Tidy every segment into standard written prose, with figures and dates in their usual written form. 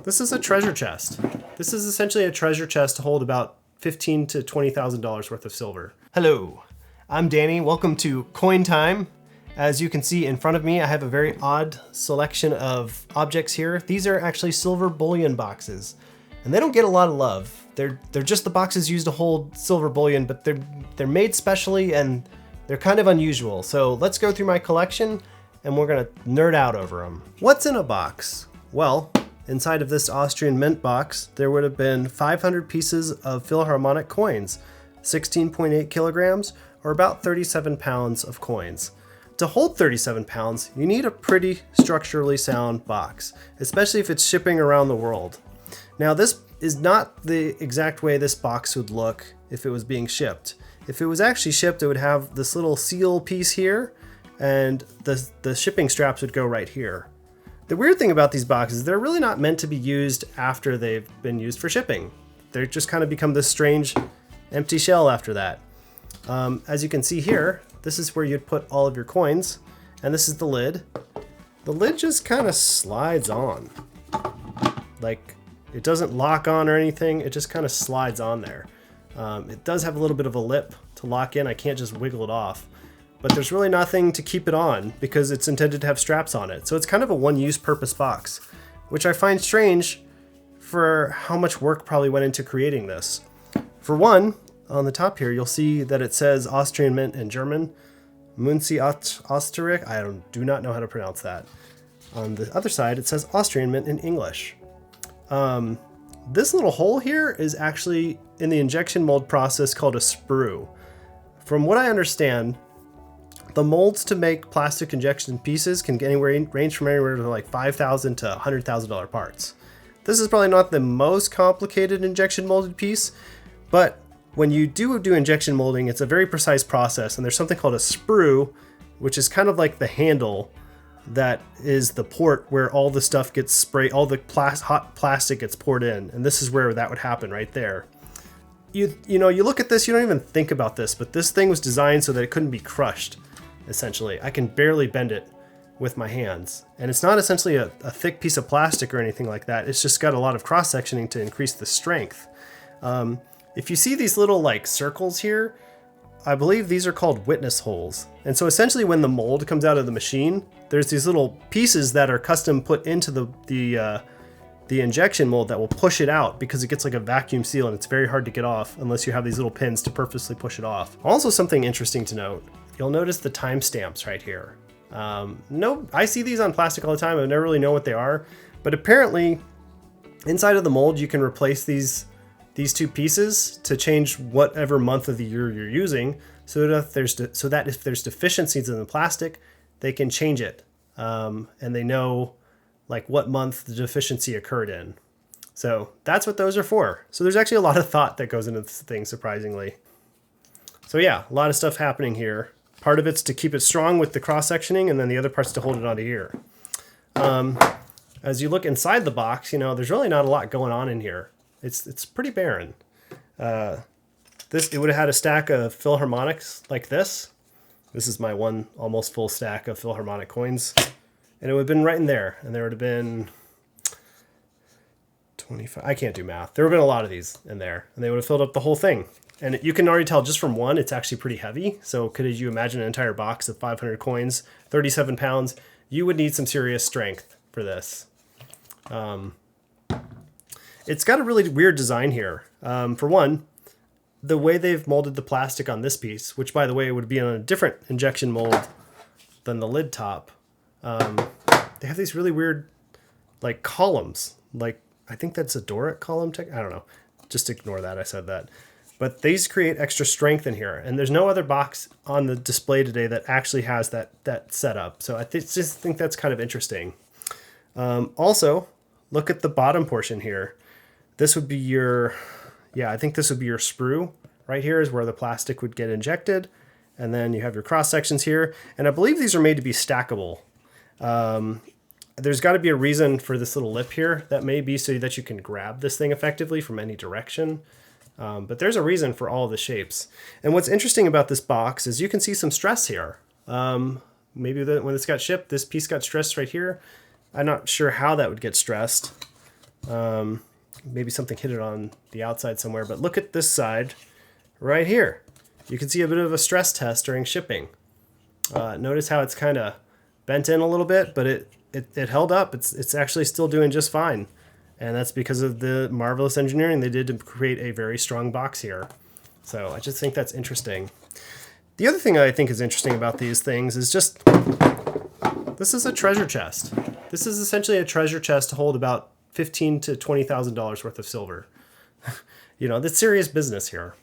This is a treasure chest. This is essentially a treasure chest to hold about $15,000 to $20,000 worth of silver. Hello, I'm Danny. Welcome to Coin Time. As you can see in front of me, I have a very odd selection of objects here. These are actually silver bullion boxes, and they don't get a lot of love. They're just the boxes used to hold silver bullion, but they're made specially and they're kind of unusual. So let's go through my collection and we're gonna nerd out over them. What's in a box? Well, inside of this Austrian Mint Box, there would have been 500 pieces of Philharmonic coins, 16.8 kilograms, or about 37 pounds of coins. To hold 37 pounds, you need a pretty structurally sound box, especially if it's shipping around the world. Now, this is not the exact way this box would look if it was being shipped. If it was actually shipped, it would have this little seal piece here, and the shipping straps would go right here. The weird thing about these boxes, they're really not meant to be used after they've been used for shipping. They just kind of become this strange empty shell after that. As you can see here, this is where you'd put all of your coins, and this is the lid. The lid just kind of slides on. Like, it doesn't lock on or anything, it just kind of slides on there. It does have a little bit of a lip to lock in, I can't just wiggle it off. But there's really nothing to keep it on because it's intended to have straps on it. So it's kind of a one-use purpose box, which I find strange for how much work probably went into creating this. For one, on the top here, you'll see that it says Austrian Mint in German, Münze Österreich, do not know how to pronounce that. On the other side, it says Austrian Mint in English. This little hole here is actually in the injection mold process called a sprue. From what I understand, the molds to make plastic injection pieces can range from anywhere to like $5,000 to $100,000 parts. This is probably not the most complicated injection molded piece, but when you do injection molding, it's a very precise process, and there's something called a sprue, which is kind of like the handle that is the port where all the stuff gets sprayed, all the hot plastic gets poured in, and this is where that would happen right there. You look at this, you don't even think about this, but this thing was designed so that it couldn't be crushed. Essentially, I can barely bend it with my hands, and it's not essentially a thick piece of plastic or anything like that. It's just got a lot of cross-sectioning to increase the strength. If you see these little like circles here, I believe these are called witness holes. And so essentially when the mold comes out of the machine, there's these little pieces that are custom put into the injection mold that will push it out because it gets like a vacuum seal and it's very hard to get off unless you have these little pins to purposely push it off. Also, something interesting to note, you'll notice the timestamps right here. I see these on plastic all the time. I never really know what they are, but apparently inside of the mold you can replace these two pieces to change whatever month of the year you're using, so that if there's deficiencies in the plastic, they can change it, and they know like what month the deficiency occurred in. So that's what those are for. So there's actually a lot of thought that goes into this thing, surprisingly. So yeah, a lot of stuff happening here. Part of it's to keep it strong with the cross-sectioning, and then the other part's to hold it onto here. As you look inside the box, there's really not a lot going on in here. It's pretty barren. It would have had a stack of Philharmonics like this. This is my one almost full stack of Philharmonic coins. And it would have been right in there. And there would have been 25, I can't do math. There would have been a lot of these in there. And they would have filled up the whole thing. And you can already tell just from one, it's actually pretty heavy. So could you imagine an entire box of 500 coins, 37 pounds? You would need some serious strength for this. It's got a really weird design here. For one, the way they've molded the plastic on this piece, which by the way would be on a different injection mold than the lid top, they have these really weird like columns. Like, I think that's a Doric column tech. I don't know. Just ignore that, I said that. But these create extra strength in here, and there's no other box on the display today that actually has that setup. So I just think that's kind of interesting. Also, look at the bottom portion here. This would be I think this would be your sprue. Right here is where the plastic would get injected. And then you have your cross sections here. And I believe these are made to be stackable. There's got to be a reason for this little lip here. That may be so that you can grab this thing effectively from any direction. But there's a reason for all the shapes. And what's interesting about this box is you can see some stress here. Maybe when this got shipped, this piece got stressed right here. I'm not sure how that would get stressed. Maybe something hit it on the outside somewhere, but look at this side right here. You can see a bit of a stress test during shipping. Notice how it's kind of bent in a little bit, but it held up. It's actually still doing just fine. And that's because of the marvelous engineering they did to create a very strong box here. So I just think that's interesting. The other thing I think is interesting about these things is just, this is a treasure chest. This is essentially a treasure chest to hold about $15,000 to $20,000 worth of silver. You know, that's serious business here.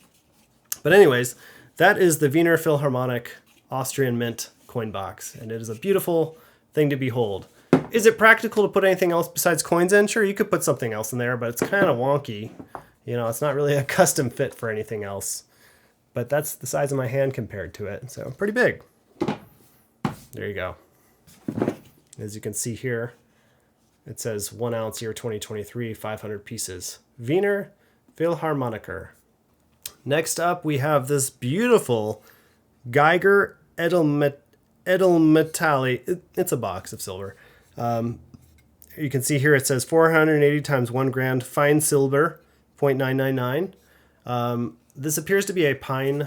But anyways, that is the Wiener Philharmonic Austrian Mint coin box, and it is a beautiful thing to behold. Is it practical to put anything else besides coins in? Sure, you could put something else in there, but it's kind of wonky. You know, it's not really a custom fit for anything else. But that's the size of my hand compared to it, so pretty big. There you go. As you can see here, it says 1 ounce year 2023, 500 pieces. Wiener Philharmoniker. Next up, we have this beautiful Geiger Edelmetalli. It's a box of silver. You can see here it says 480 times 1 gram fine silver, 0.999. This appears to be a pine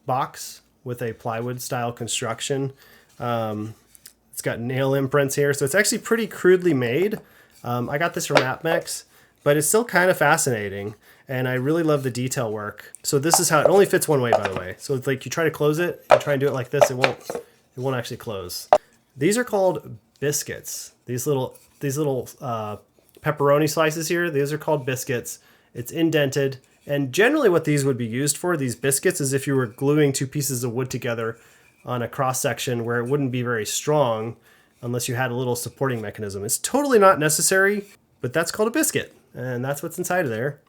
box with a plywood style construction. It's got nail imprints here, so it's actually pretty crudely made. I got this from AppMex, but it's still kind of fascinating, and I really love the detail work. So this is how it only fits one way, by the way. So it's like you try to close it, you try and do it like this, it won't actually close. These are called biscuits. These little pepperoni slices here, these are called biscuits. It's indented, and generally what these would be used for, these biscuits, is if you were gluing 2 pieces of wood together on a cross section where it wouldn't be very strong unless you had a little supporting mechanism. It's totally not necessary, but that's called a biscuit, and that's what's inside of there.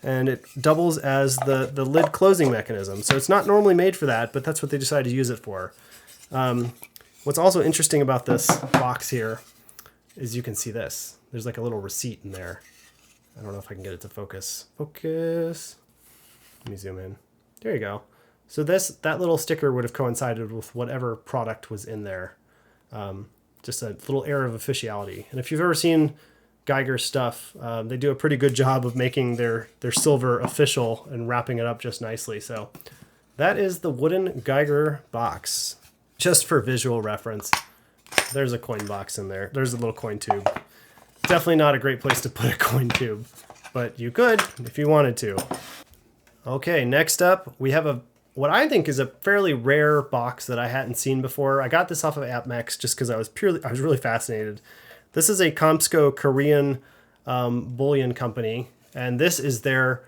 And it doubles as the lid closing mechanism. So it's not normally made for that, but that's what they decided to use it for. What's also interesting about this box here is you can see this. There's like a little receipt in there. I don't know if I can get it to focus. Focus. Let me zoom in. There you go. So that little sticker would have coincided with whatever product was in there. Just a little air of officiality. And if you've ever seen Geiger stuff, they do a pretty good job of making their silver official and wrapping it up just nicely. So that is the wooden Geiger box. Just for visual reference, there's a coin box in there. There's a little coin tube. Definitely not a great place to put a coin tube, but you could if you wanted to. Okay, next up, we have what I think is a fairly rare box that I hadn't seen before. I got this off of AppMex just because I was really fascinated. This is a KOMSCO Korean Bullion company, and this is their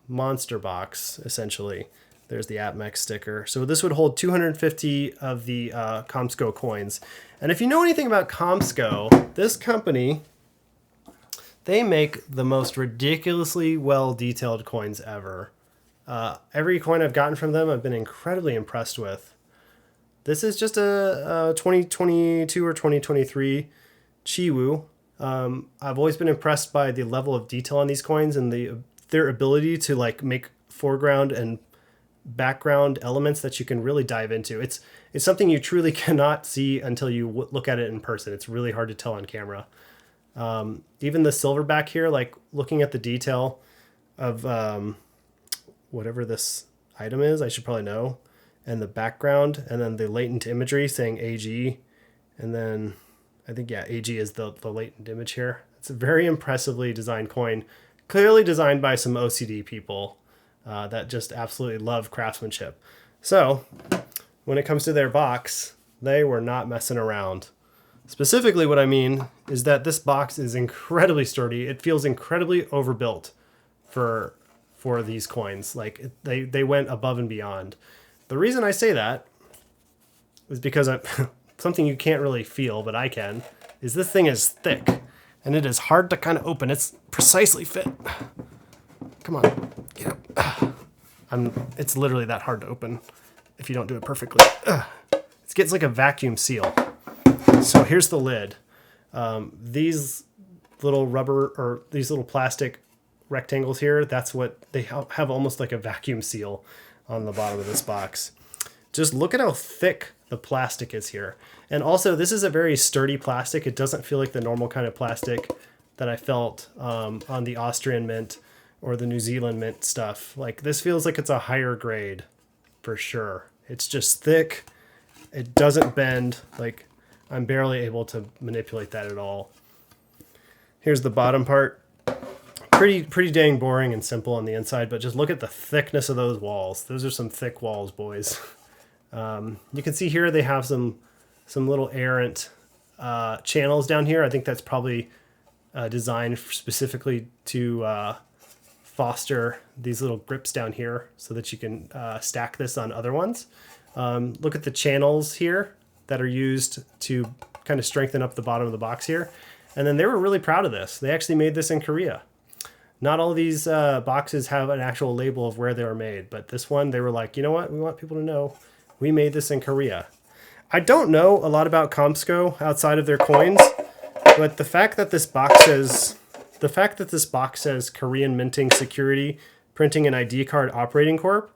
monster box, essentially. There's the AppMex sticker. So this would hold 250 of the KOMSCO coins. And if you know anything about KOMSCO, this company, they make the most ridiculously well-detailed coins ever. Every coin I've gotten from them, I've been incredibly impressed with. This is just a 2022 or 2023 Chiwu. I've always been impressed by the level of detail on these coins and their ability to like make foreground and background elements that you can really dive into. It's something you truly cannot see until you look at it in person. It's really hard to tell on camera. Even the silver back here, like looking at the detail of whatever this item is, I should probably know, and the background, and then the latent imagery saying AG, and then I think, yeah, AG is the latent image here. It's a very impressively designed coin, clearly designed by some OCD people that just absolutely love craftsmanship. So when it comes to their box, they were not messing around. Specifically, what I mean is that this box is incredibly sturdy. It feels incredibly overbuilt for these coins. Like they went above and beyond. The reason I say that is because something you can't really feel, but I can, is this thing is thick and it is hard to kind of open. It's precisely fit. Come on, get up. It's literally that hard to open if you don't do it perfectly. It gets like a vacuum seal. So here's the lid. These little rubber or these little plastic rectangles here, that's what they have, almost like a vacuum seal on the bottom of this box. Just look at how thick the plastic is here. And also, this is a very sturdy plastic. It doesn't feel like the normal kind of plastic that I felt on the Austrian Mint or the New Zealand Mint stuff. Like this feels like it's a higher grade for sure. It's just thick. It doesn't bend. Like I'm barely able to manipulate that at all. Here's the bottom part. Pretty dang boring and simple on the inside, but just look at the thickness of those walls. Those are some thick walls, boys. You can see here they have some little errant channels down here. I think that's probably designed specifically to foster these little grips down here so that you can stack this on other ones. Look at the channels here that are used to kind of strengthen up the bottom of the box here. And then they were really proud of this. They actually made this in Korea. Not all of these boxes have an actual label of where they were made, but this one, they were like, you know what? We want people to know we made this in Korea. I don't know a lot about KOMSCO outside of their coins, but the fact that this box says Korean Minting Security Printing and ID Card Operating Corp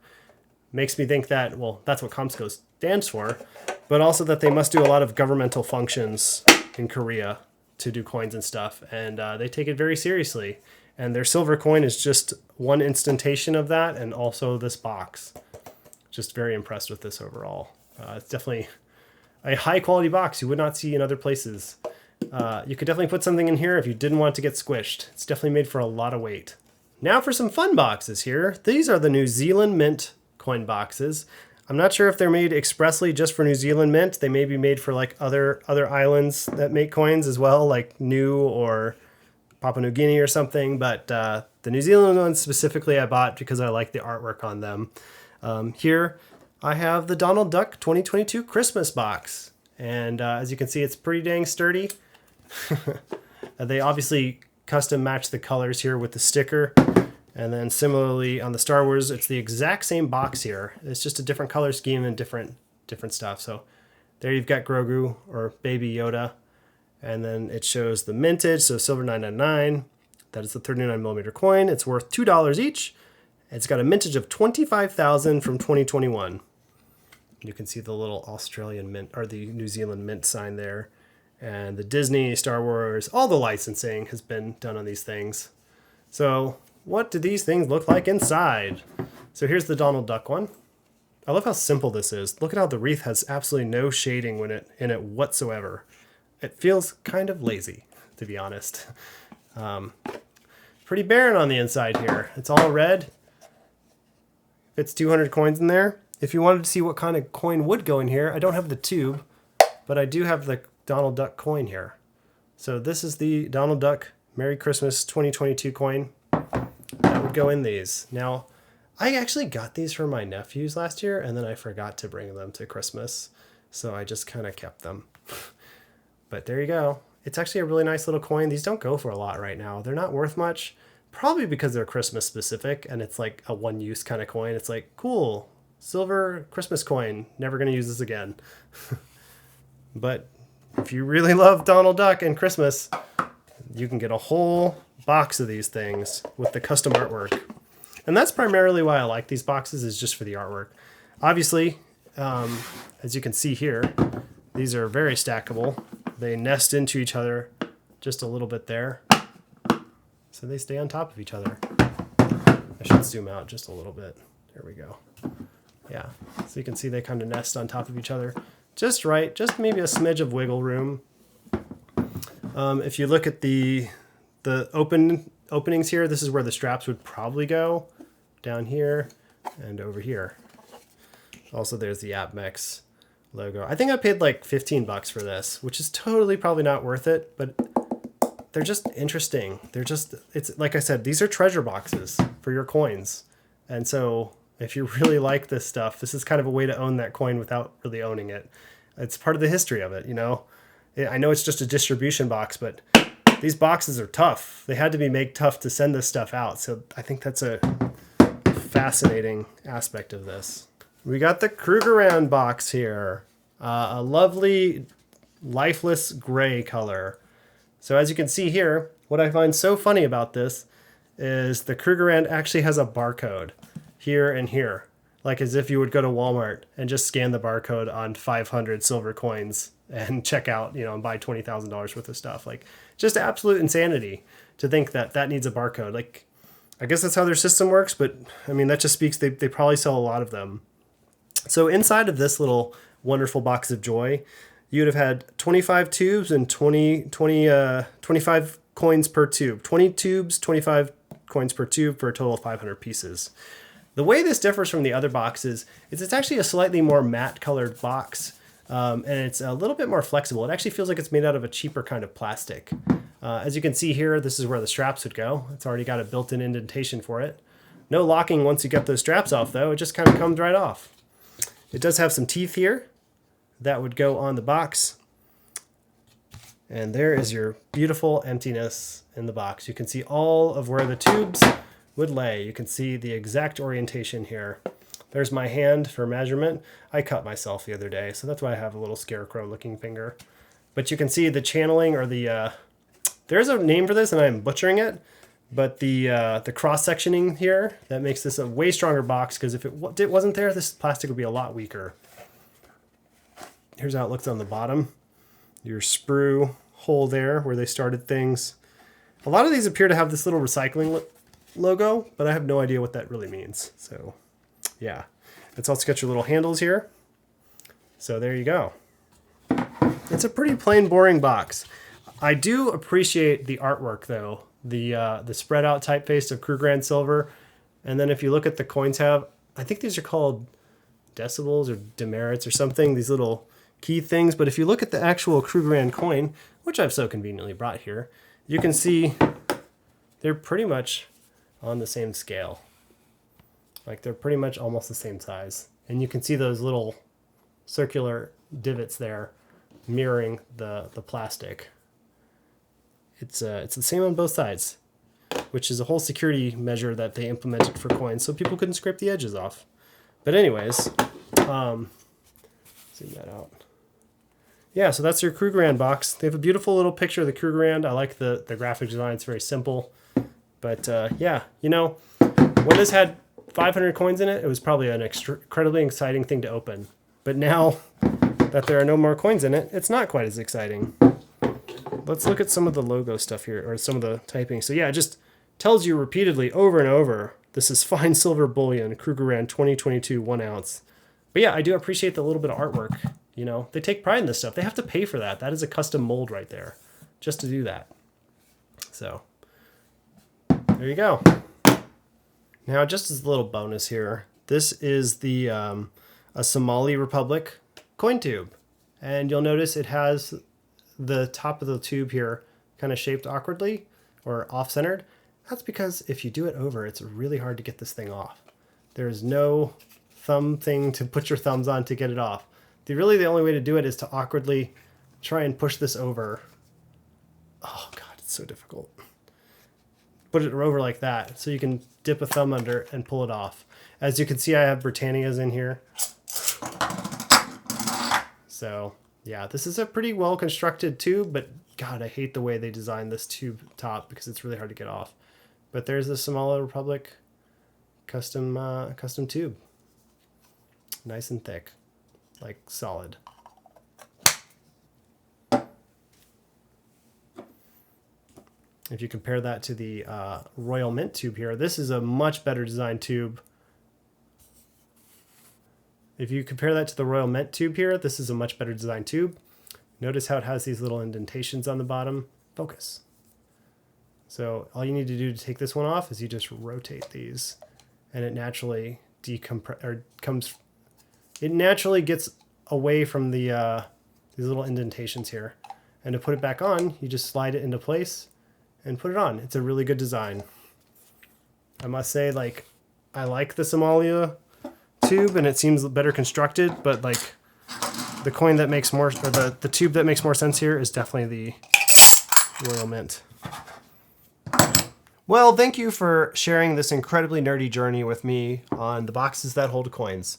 makes me think that, well, that's what KOMSCO stands for, but also that they must do a lot of governmental functions in Korea to do coins and stuff, and they take it very seriously. And their silver coin is just one instantation of that, and also this box. Just very impressed with this overall. It's definitely a high quality box you would not see in other places. You could definitely put something in here if you didn't want it to get squished. It's definitely made for a lot of weight. Now for some fun boxes here. These are the New Zealand Mint coin boxes. I'm not sure if they're made expressly just for New Zealand Mint. They may be made for like other islands that make coins as well, like New or Papua New Guinea or something, but the New Zealand ones specifically I bought because I like the artwork on them. Here I have the Donald Duck 2022 Christmas box, and as you can see, it's pretty dang sturdy. They obviously custom match the colors here with the sticker, and then similarly on the Star Wars, it's the exact same box here. It's just a different color scheme and different stuff. So there you've got Grogu or Baby Yoda. And then it shows the mintage, so silver 999. That is the 39mm coin. It's worth $2 each. It's got a mintage of 25,000 from 2021. You can see the little Australian Mint or the New Zealand Mint sign there. And the Disney, Star Wars, all the licensing has been done on these things. So what do these things look like inside? So here's the Donald Duck one. I love how simple this is. Look at how the wreath has absolutely no shading in it whatsoever. It feels kind of lazy, to be honest. Pretty barren on the inside here. It's all red. Fits 200 coins in there. If you wanted to see what kind of coin would go in here, I don't have the tube, but I do have the Donald Duck coin here. So this is the Donald Duck Merry Christmas 2022 coin that would go in these. Now, I actually got these for my nephews last year, and then I forgot to bring them to Christmas, so I just kind of kept them. But there you go. It's actually a really nice little coin. These don't go for a lot right now. They're not worth much, probably because they're Christmas specific and it's like a one-use kind of coin. It's like, cool, silver Christmas coin. Never going to use this again. But if you really love Donald Duck and Christmas, you can get a whole box of these things with the custom artwork. And that's primarily why I like these boxes, is just for the artwork. Obviously, as you can see here, these are very stackable. They nest into each other just a little bit there. So they stay on top of each other. I should zoom out just a little bit. There we go. Yeah, so you can see they kind of nest on top of each other. Just right, just maybe a smidge of wiggle room. If you look at the openings here, this is where the straps would probably go. Down here and over here. Also, there's the AppMex logo. I think I paid like 15 bucks for this, which is totally probably not worth it, but they're just interesting. It's like I said, these are treasure boxes for your coins. And so if you really like this stuff, this is kind of a way to own that coin without really owning it. It's part of the history of it, you know? I know it's just a distribution box, but these boxes are tough. They had to be made tough to send this stuff out. So I think that's a fascinating aspect of this. We got the Krugerand box here. A lovely lifeless gray color. So as you can see here, what I find so funny about this is the Krugerand actually has a barcode here and here. Like as if you would go to Walmart and just scan the barcode on 500 silver coins and check out, you know, and buy $20,000 worth of stuff. Like just absolute insanity to think that that needs a barcode. Like, I guess that's how their system works, but I mean, that just speaks, they probably sell a lot of them. So inside of this little wonderful box of joy, you would have had 25 tubes and 25 coins per tube. 20 tubes, 25 coins per tube for a total of 500 pieces. The way this differs from the other boxes is it's actually a slightly more matte colored box, and it's a little bit more flexible. It actually feels like it's made out of a cheaper kind of plastic. As you can see here, this is where the straps would go. It's already got a built-in indentation for it. No locking once you get those straps off though, it just kind of comes right off. It does have some teeth here that would go on the box. And there is your beautiful emptiness in the box. You can see all of where the tubes would lay. You can see the exact orientation here. There's my hand for measurement. I cut myself the other day, so that's why I have a little scarecrow looking finger. But you can see the channeling, or the, there's a name for this and I'm butchering it, but the cross-sectioning here, that makes this a way stronger box, because if it wasn't there, this plastic would be a lot weaker. Here's how it looks on the bottom. Your sprue hole there where they started things. A lot of these appear to have this little recycling logo, but I have no idea what that really means. So yeah, it's also got your little handles here. So there you go. It's a pretty plain, boring box. I do appreciate the artwork though. The spread out typeface of Krugerand silver. And then if you look at the coin tab, I think these are called decibels or demerits or something, these little key things. But if you look at the actual Krugerand coin, which I've so conveniently brought here, you can see they're pretty much on the same scale. Like, they're pretty much almost the same size. And you can see those little circular divots there mirroring the plastic. It's the same on both sides, which is a whole security measure that they implemented for coins so people couldn't scrape the edges off. But anyways, zoom that out. Yeah, so that's your Krugerand box. They have a beautiful little picture of the Krugerand. I like the graphic design. It's very simple. But yeah, you know, when this had 500 coins in it, it was probably an incredibly exciting thing to open. But now that there are no more coins in it, it's not quite as exciting. Let's look at some of the logo stuff here, or some of the typing. So yeah, it just tells you repeatedly over and over, this is fine silver bullion, Krugerand 2022 1 ounce. But yeah, I do appreciate the little bit of artwork. You know, they take pride in this stuff. They have to pay for that. That is a custom mold right there, just to do that. So there you go. Now, just as a little bonus here, this is the a Somali Republic coin tube. And you'll notice it has the top of the tube here kind of shaped awkwardly or off-centered. That's because if you do it over, it's really hard to get this thing off. There's no thumb thing to put your thumbs on to get it off. Really, the only way to do it is to awkwardly try and push this over. Oh God, it's so difficult. Put it over like that so you can dip a thumb under and pull it off. As you can see, I have Britannias in here. So yeah, this is a pretty well constructed tube, but God, I hate the way they designed this tube top because it's really hard to get off. But there's the Somali Republic custom tube. Nice and thick, like solid. If you compare that to the Royal Mint tube here, this is a much better designed tube. If you compare that to the Royal Mint tube here, this is a much better designed tube. Notice how it has these little indentations on the bottom. Focus. So all you need to do to take this one off is you just rotate these, and it naturally it naturally gets away from the these little indentations here. And to put it back on, you just slide it into place and put it on. It's a really good design. I must say, like, I like the Somalia tube and it seems better constructed, but like the coin that makes more, or the tube that makes more sense here is definitely the Royal Mint. Well, thank you for sharing this incredibly nerdy journey with me on the boxes that hold coins.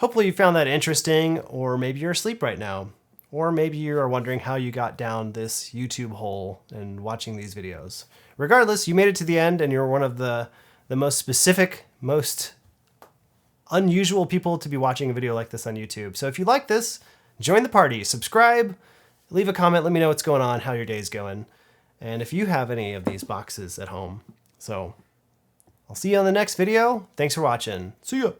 Hopefully you found that interesting, or maybe you're asleep right now. Or maybe you are wondering how you got down this YouTube hole and watching these videos. Regardless, you made it to the end and you're one of the most specific, most unusual people to be watching a video like this on YouTube. So if you like this, join the party, subscribe, leave a comment, let me know what's going on, how your day's going. and if you have any of these boxes at home. So I'll see you on the next video. Thanks for watching. See ya.